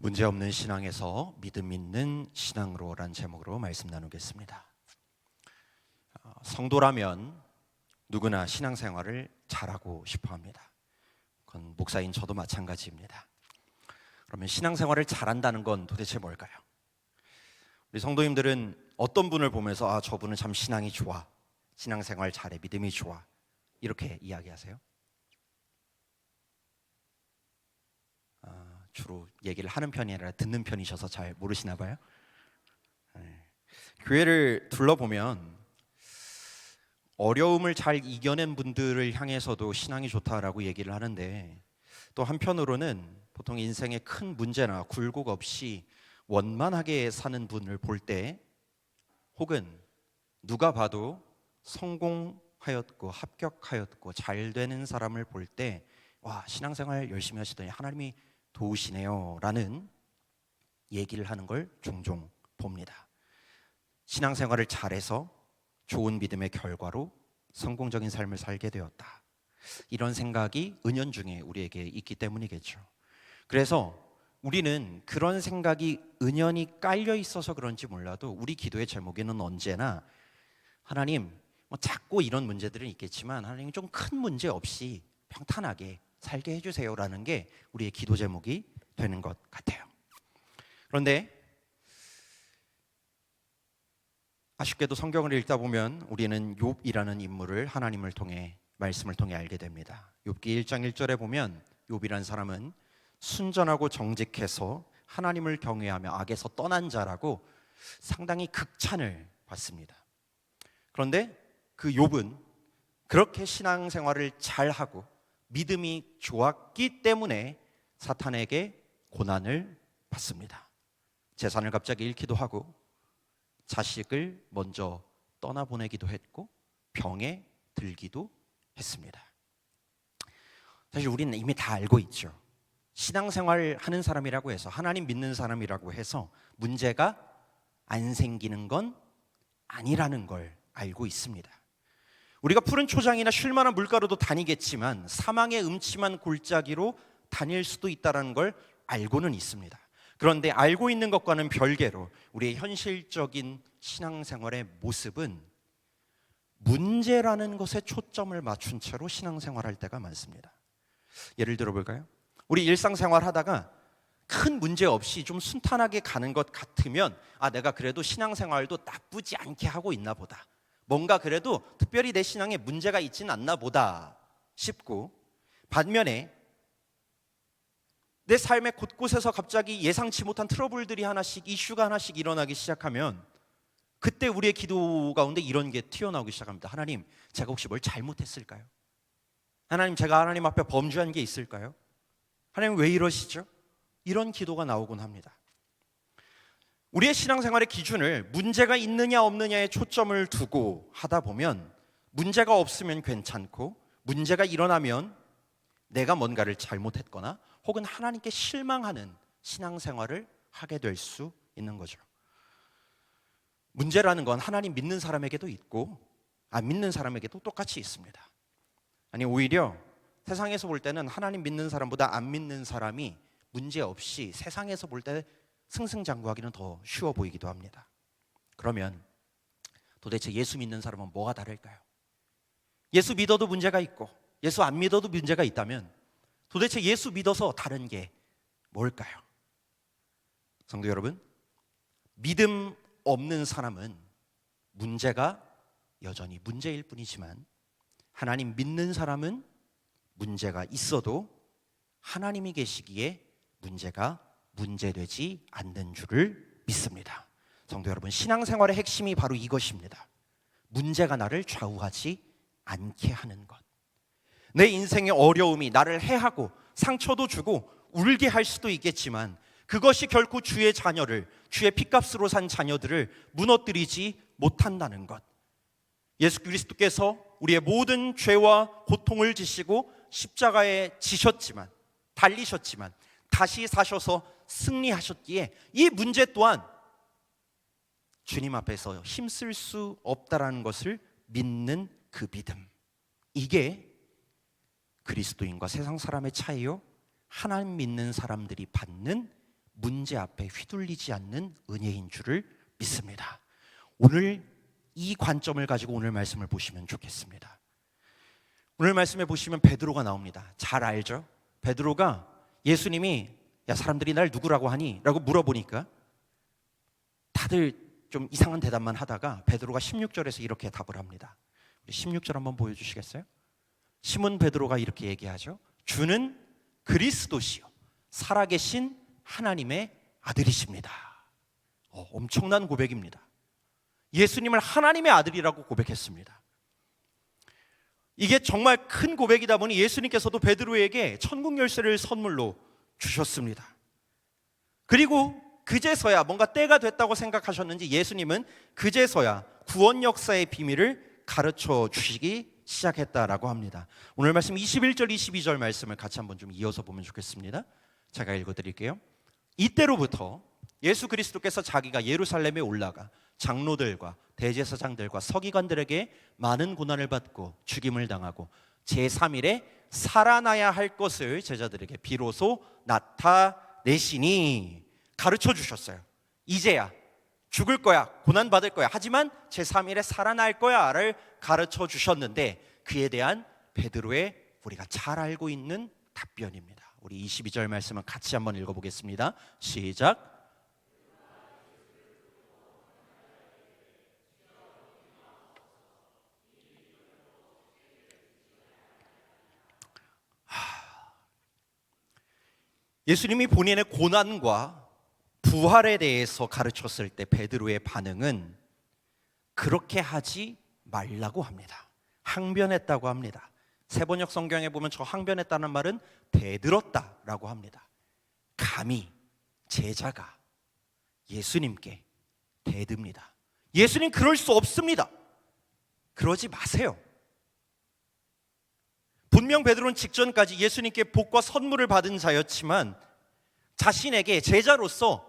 문제없는 신앙에서 믿음 있는 신앙으로라는 제목으로 말씀 나누겠습니다. 성도라면 누구나 신앙생활을 잘하고 싶어 합니다. 그건 목사인 저도 마찬가지입니다. 그러면 신앙생활을 잘한다는 건 도대체 뭘까요? 우리 성도님들은 어떤 분을 보면서 저분은 참 신앙이 좋아, 신앙생활 잘해, 믿음이 좋아, 이렇게 이야기하세요? 주로 얘기를 하는 편이 아니라 듣는 편이셔서 잘 모르시나 봐요. 교회를 둘러보면 어려움을 잘 이겨낸 분들을 향해서도 신앙이 좋다라고 얘기를 하는데, 또 한편으로는 보통 인생에 큰 문제나 굴곡 없이 원만하게 사는 분을 볼 때, 혹은 누가 봐도 성공하였고 합격하였고 잘 되는 사람을 볼 때, 와, 신앙생활 열심히 하시더니 하나님이 도우시네요 라는 얘기를 하는 걸 종종 봅니다. 신앙생활을 잘해서 좋은 믿음의 결과로 성공적인 삶을 살게 되었다, 이런 생각이 은연중에 우리에게 있기 때문이겠죠. 그래서 우리는 그런 생각이 은연히 깔려 있어서 그런지 몰라도 우리 기도의 제목에는 언제나 하나님, 작고 이런 문제들은 있겠지만 하나님 좀 큰 문제 없이 평탄하게 살게 해주세요라는 게 우리의 기도 제목이 되는 것 같아요. 그런데 아쉽게도 성경을 읽다 보면 우리는 욥이라는 인물을 하나님을 통해, 말씀을 통해 알게 됩니다. 욥기 1장 1절에 보면 욥이라는 사람은 순전하고 정직해서 하나님을 경외하며 악에서 떠난 자라고 상당히 극찬을 받습니다. 그런데 그 욥은 그렇게 신앙생활을 잘하고 믿음이 좋았기 때문에 사탄에게 고난을 받습니다. 재산을 갑자기 잃기도 하고 자식을 먼저 떠나보내기도 했고 병에 들기도 했습니다. 사실 우리는 이미 다 알고 있죠. 신앙생활 하는 사람이라고 해서, 하나님 믿는 사람이라고 해서 문제가 안 생기는 건 아니라는 걸 알고 있습니다. 우리가 푸른 초장이나 쉴만한 물가로도 다니겠지만 사망의 음침한 골짜기로 다닐 수도 있다는 걸 알고는 있습니다. 그런데 알고 있는 것과는 별개로 우리의 현실적인 신앙생활의 모습은 문제라는 것에 초점을 맞춘 채로 신앙생활할 때가 많습니다. 예를 들어 볼까요? 우리 일상생활 하다가 큰 문제 없이 좀 순탄하게 가는 것 같으면 내가 그래도 신앙생활도 나쁘지 않게 하고 있나 보다, 뭔가 그래도 특별히 내 신앙에 문제가 있지는 않나 보다 싶고, 반면에 내 삶의 곳곳에서 갑자기 예상치 못한 트러블들이 하나씩, 이슈가 하나씩 일어나기 시작하면 그때 우리의 기도 가운데 이런 게 튀어나오기 시작합니다. 하나님, 제가 혹시 뭘 잘못했을까요? 하나님, 제가 하나님 앞에 범죄한 게 있을까요? 하나님, 왜 이러시죠? 이런 기도가 나오곤 합니다. 우리의 신앙생활의 기준을 문제가 있느냐 없느냐에 초점을 두고 하다 보면 문제가 없으면 괜찮고, 문제가 일어나면 내가 뭔가를 잘못했거나 혹은 하나님께 실망하는 신앙생활을 하게 될 수 있는 거죠. 문제라는 건 하나님 믿는 사람에게도 있고 안 믿는 사람에게도 똑같이 있습니다. 아니, 오히려 세상에서 볼 때는 하나님 믿는 사람보다 안 믿는 사람이 문제 없이 세상에서 볼 때 승승장구하기는 더 쉬워 보이기도 합니다. 그러면 도대체 예수 믿는 사람은 뭐가 다를까요? 예수 믿어도 문제가 있고 예수 안 믿어도 문제가 있다면 도대체 예수 믿어서 다른 게 뭘까요? 성도 여러분, 믿음 없는 사람은 문제가 여전히 문제일 뿐이지만, 하나님 믿는 사람은 문제가 있어도 하나님이 계시기에 문제가 문제되지 않는 줄을 믿습니다. 성도 여러분, 신앙생활의 핵심이 바로 이것입니다. 문제가 나를 좌우하지 않게 하는 것. 내 인생의 어려움이 나를 해하고 상처도 주고 울게 할 수도 있겠지만 그것이 결코 주의 자녀를, 주의 핏값으로 산 자녀들을 무너뜨리지 못한다는 것. 예수 그리스도께서 우리의 모든 죄와 고통을 지시고 십자가에 지셨지만, 달리셨지만 다시 사셔서 승리하셨기에 이 문제 또한 주님 앞에서 힘쓸 수 없다라는 것을 믿는 그 믿음, 이게 그리스도인과 세상 사람의 차이요, 하나님 믿는 사람들이 받는 문제 앞에 휘둘리지 않는 은혜인 줄을 믿습니다. 오늘 이 관점을 가지고 오늘 말씀을 보시면 좋겠습니다. 오늘 말씀에 보시면 베드로가 나옵니다. 잘 알죠? 베드로가 예수님이 야 사람들이 날 누구라고 하니? 라고 물어보니까 다들 좀 이상한 대답만 하다가 베드로가 16절에서 이렇게 답을 합니다. 우리 16절 한번 보여주시겠어요? 시몬 베드로가 이렇게 얘기하죠. 주는 그리스도시요 살아계신 하나님의 아들이십니다. 엄청난 고백입니다. 예수님을 하나님의 아들이라고 고백했습니다. 이게 정말 큰 고백이다 보니 예수님께서도 베드로에게 천국 열쇠를 선물로 주셨습니다. 그리고 그제서야 뭔가 때가 됐다고 생각하셨는지 예수님은 그제서야 구원 역사의 비밀을 가르쳐 주시기 시작했다라고 합니다. 오늘 말씀 21절 22절 말씀을 같이 한번 좀 이어서 보면 좋겠습니다. 제가 읽어드릴게요. 이때로부터 예수 그리스도께서 자기가 예루살렘에 올라가 장로들과 대제사장들과 서기관들에게 많은 고난을 받고 죽임을 당하고 제3일에 살아나야 할 것을 제자들에게 비로소 나타내시니 가르쳐 주셨어요. 이제야 죽을 거야, 고난 받을 거야, 하지만 제3일에 살아날 거야를 가르쳐 주셨는데 그에 대한 베드로의 우리가 잘 알고 있는 답변입니다. 우리 22절 말씀을 같이 한번 읽어보겠습니다. 시작. 예수님이 본인의 고난과 부활에 대해서 가르쳤을 때 베드로의 반응은 그렇게 하지 말라고 합니다. 항변했다고 합니다. 세번역 성경에 보면 저 항변했다는 말은 대들었다라고 합니다. 감히 제자가 예수님께 대듭니다. 예수님 그럴 수 없습니다. 그러지 마세요. 분명 베드로는 직전까지 예수님께 복과 선물을 받은 자였지만 자신에게 제자로서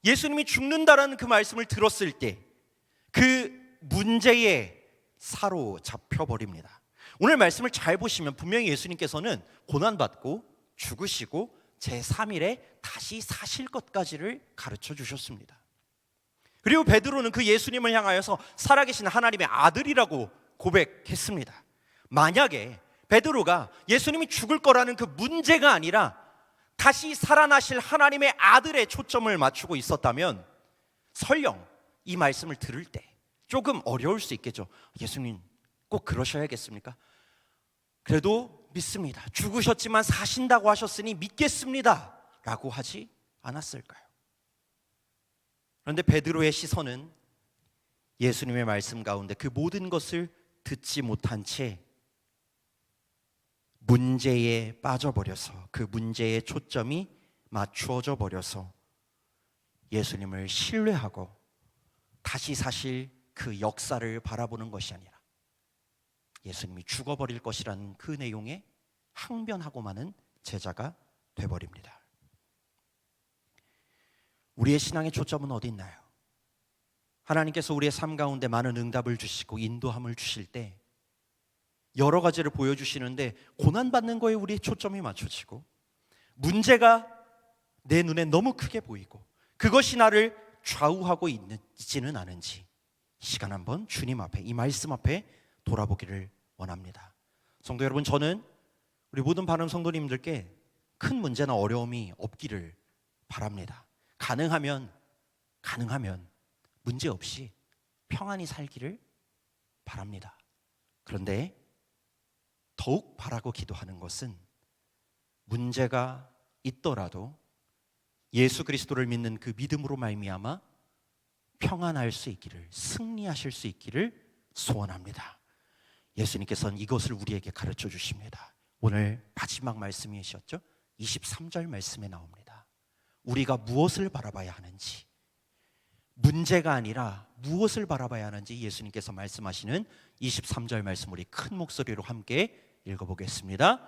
예수님이 죽는다라는 그 말씀을 들었을 때 그 문제에 사로잡혀 버립니다. 오늘 말씀을 잘 보시면 분명히 예수님께서는 고난받고 죽으시고 제3일에 다시 사실 것까지를 가르쳐 주셨습니다. 그리고 베드로는 그 예수님을 향하여서 살아계신 하나님의 아들이라고 고백했습니다. 만약에 베드로가 예수님이 죽을 거라는 그 문제가 아니라 다시 살아나실 하나님의 아들에 초점을 맞추고 있었다면 설령 이 말씀을 들을 때 조금 어려울 수 있겠죠. 예수님 꼭 그러셔야겠습니까? 그래도 믿습니다. 죽으셨지만 사신다고 하셨으니 믿겠습니다 라고 하지 않았을까요? 그런데 베드로의 시선은 예수님의 말씀 가운데 그 모든 것을 듣지 못한 채 문제에 빠져버려서 그 문제에 초점이 맞추어져 버려서 예수님을 신뢰하고 다시 사실 그 역사를 바라보는 것이 아니라 예수님이 죽어버릴 것이라는 그 내용에 항변하고 마는 제자가 돼버립니다. 우리의 신앙의 초점은 어디 있나요? 하나님께서 우리의 삶 가운데 많은 응답을 주시고 인도함을 주실 때 여러 가지를 보여주시는데 고난받는 거에 우리의 초점이 맞춰지고 문제가 내 눈에 너무 크게 보이고 그것이 나를 좌우하고 있지는 않은지 이 시간 한번 주님 앞에 이 말씀 앞에 돌아보기를 원합니다. 성도 여러분, 저는 우리 모든 바른 성도님들께 큰 문제나 어려움이 없기를 바랍니다. 가능하면 문제 없이 평안히 살기를 바랍니다. 그런데 더욱 바라고 기도하는 것은 문제가 있더라도 예수 그리스도를 믿는 그 믿음으로 말미암아 평안할 수 있기를, 승리하실 수 있기를 소원합니다. 예수님께서는 이것을 우리에게 가르쳐 주십니다. 오늘 마지막 말씀이셨죠? 23절 말씀에 나옵니다. 우리가 무엇을 바라봐야 하는지, 문제가 아니라 무엇을 바라봐야 하는지 예수님께서 말씀하시는 23절 말씀 우리 큰 목소리로 함께 읽어보겠습니다.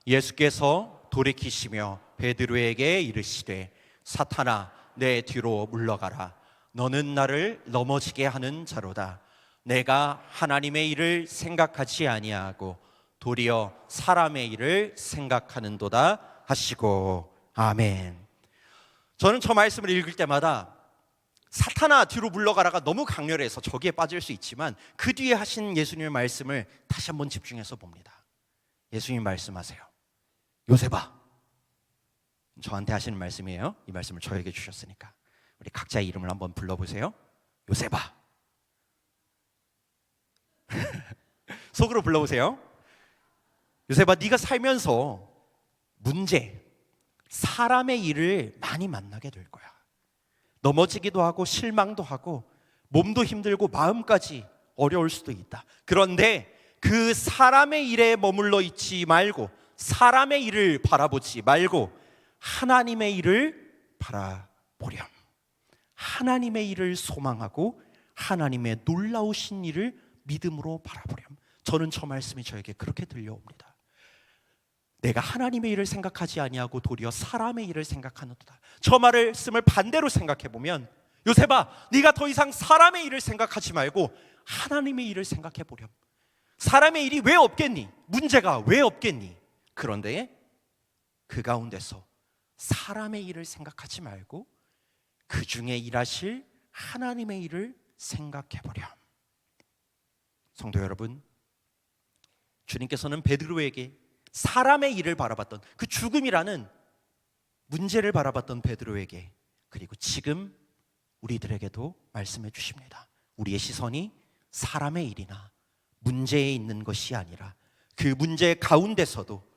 예수께서 돌이키시며 베드로에게 이르시되 사탄아 내 뒤로 물러가라. 너는 나를 넘어지게 하는 자로다. 내가 하나님의 일을 생각하지 아니하고 도리어 사람의 일을 생각하는도다 하시고. 아멘. 저는 저 말씀을 읽을 때마다 사탄아 뒤로 물러가라가 너무 강렬해서 저기에 빠질 수 있지만 그 뒤에 하신 예수님의 말씀을 다시 한번 집중해서 봅니다. 예수님 말씀하세요. 요셉아, 저한테 하시는 말씀이에요. 이 말씀을 저에게 주셨으니까 우리 각자의 이름을 한번 불러보세요. 요셉아. 속으로 불러보세요. 요셉아, 네가 살면서 문제, 사람의 일을 많이 만나게 될 거야. 넘어지기도 하고 실망도 하고 몸도 힘들고 마음까지 어려울 수도 있다. 그런데 그 사람의 일에 머물러 있지 말고, 사람의 일을 바라보지 말고 하나님의 일을 바라보렴. 하나님의 일을 소망하고 하나님의 놀라우신 일을 믿음으로 바라보렴. 저는 저 말씀이 저에게 그렇게 들려옵니다. 내가 하나님의 일을 생각하지 아니하고 도리어 사람의 일을 생각하는도다. 저 말씀을 반대로 생각해 보면, 요셉아, 네가 더 이상 사람의 일을 생각하지 말고 하나님의 일을 생각해 보렴. 사람의 일이 왜 없겠니? 문제가 왜 없겠니? 그런데 그 가운데서 사람의 일을 생각하지 말고 그 중에 일하실 하나님의 일을 생각해 보렴. 성도 여러분, 주님께서는 베드로에게 사람의 일을 바라봤던, 그 죽음이라는 문제를 바라봤던 베드로에게, 그리고 지금 우리들에게도 말씀해 주십니다. 우리의 시선이 사람의 일이나 문제에 있는 것이 아니라 그 문제 가운데서도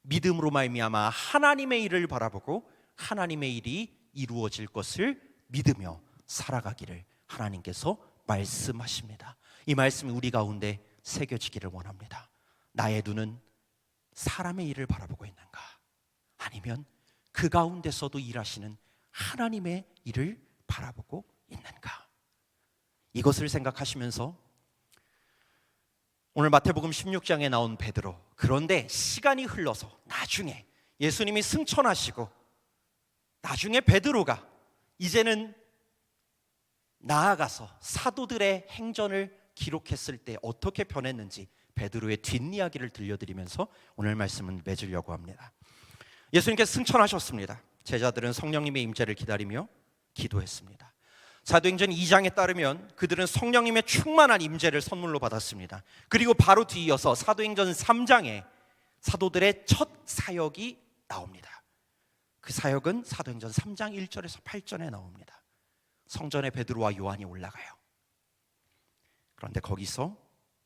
믿음으로 말미암아 하나님의 일을 바라보고 하나님의 일이 이루어질 것을 믿으며 살아가기를 하나님께서 말씀하십니다. 이 말씀이 우리 가운데 새겨지기를 원합니다. 나의 눈은 사람의 일을 바라보고 있는가? 아니면 그 가운데서도 일하시는 하나님의 일을 바라보고 있는가? 이것을 생각하시면서 오늘 마태복음 16장에 나온 베드로, 그런데 시간이 흘러서 나중에 예수님이 승천하시고 나중에 베드로가 이제는 나아가서 사도들의 행전을 기록했을 때 어떻게 변했는지 베드로의 뒷이야기를 들려드리면서 오늘 말씀은 맺으려고 합니다. 예수님께서 승천하셨습니다. 제자들은 성령님의 임재를 기다리며 기도했습니다. 사도행전 2장에 따르면 그들은 성령님의 충만한 임재를 선물로 받았습니다. 그리고 바로 뒤이어서 사도행전 3장에 사도들의 첫 사역이 나옵니다. 그 사역은 사도행전 3장 1절에서 8절에 나옵니다. 성전에 베드로와 요한이 올라가요. 그런데 거기서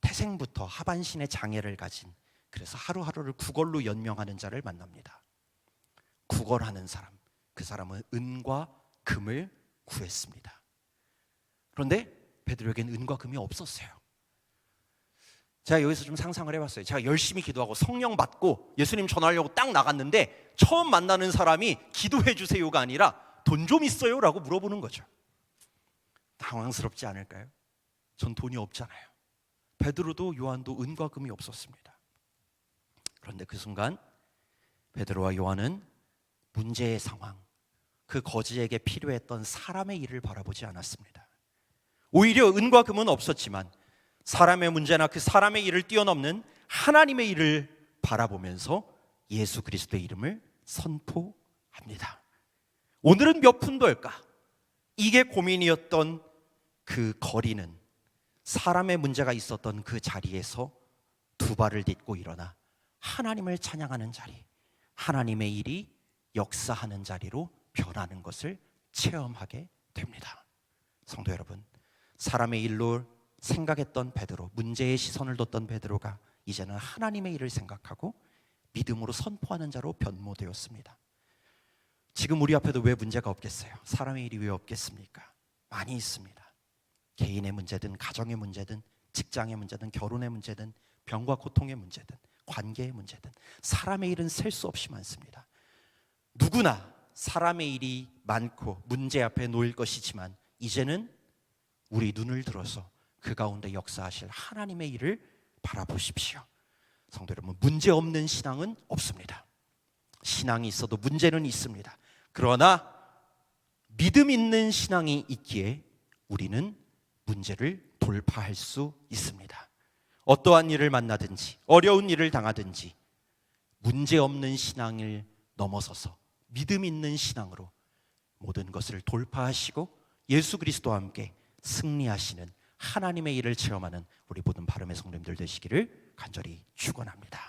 태생부터 하반신의 장애를 가진, 그래서 하루하루를 구걸로 연명하는 자를 만납니다. 구걸하는 사람, 그 사람은 은과 금을 구했습니다. 그런데 베드로에게는 은과 금이 없었어요. 제가 여기서 좀 상상을 해봤어요. 제가 열심히 기도하고 성령 받고 예수님 전하려고 딱 나갔는데 처음 만나는 사람이 기도해 주세요가 아니라 돈 좀 있어요? 라고 물어보는 거죠. 당황스럽지 않을까요? 전 돈이 없잖아요. 베드로도 요한도 은과 금이 없었습니다. 그런데 그 순간 베드로와 요한은 문제의 상황, 그 거지에게 필요했던 사람의 일을 바라보지 않았습니다. 오히려 은과 금은 없었지만 사람의 문제나 그 사람의 일을 뛰어넘는 하나님의 일을 바라보면서 예수 그리스도의 이름을 선포합니다. 오늘은 몇 푼벌까? 이게 고민이었던 그 거리는 사람의 문제가 있었던 그 자리에서 두 발을 딛고 일어나 하나님을 찬양하는 자리, 하나님의 일이 역사하는 자리로 변하는 것을 체험하게 됩니다. 성도 여러분, 사람의 일로 생각했던 베드로, 문제에 시선을 뒀던 베드로가 이제는 하나님의 일을 생각하고 믿음으로 선포하는 자로 변모되었습니다. 지금 우리 앞에도 왜 문제가 없겠어요? 사람의 일이 왜 없겠습니까? 많이 있습니다. 개인의 문제든 가정의 문제든 직장의 문제든 결혼의 문제든 병과 고통의 문제든 관계의 문제든 사람의 일은 셀 수 없이 많습니다. 누구나 사람의 일이 많고 문제 앞에 놓일 것이지만 이제는 우리 눈을 들어서 그 가운데 역사하실 하나님의 일을 바라보십시오. 성도 여러분, 문제 없는 신앙은 없습니다. 신앙이 있어도 문제는 있습니다. 그러나 믿음 있는 신앙이 있기에 우리는 문제를 돌파할 수 있습니다. 어떠한 일을 만나든지 어려운 일을 당하든지 문제 없는 신앙을 넘어서서 믿음 있는 신앙으로 모든 것을 돌파하시고 예수 그리스도와 함께 승리하시는 하나님의 일을 체험하는 우리 모든 바름의 성도님들 되시기를 간절히 축원합니다.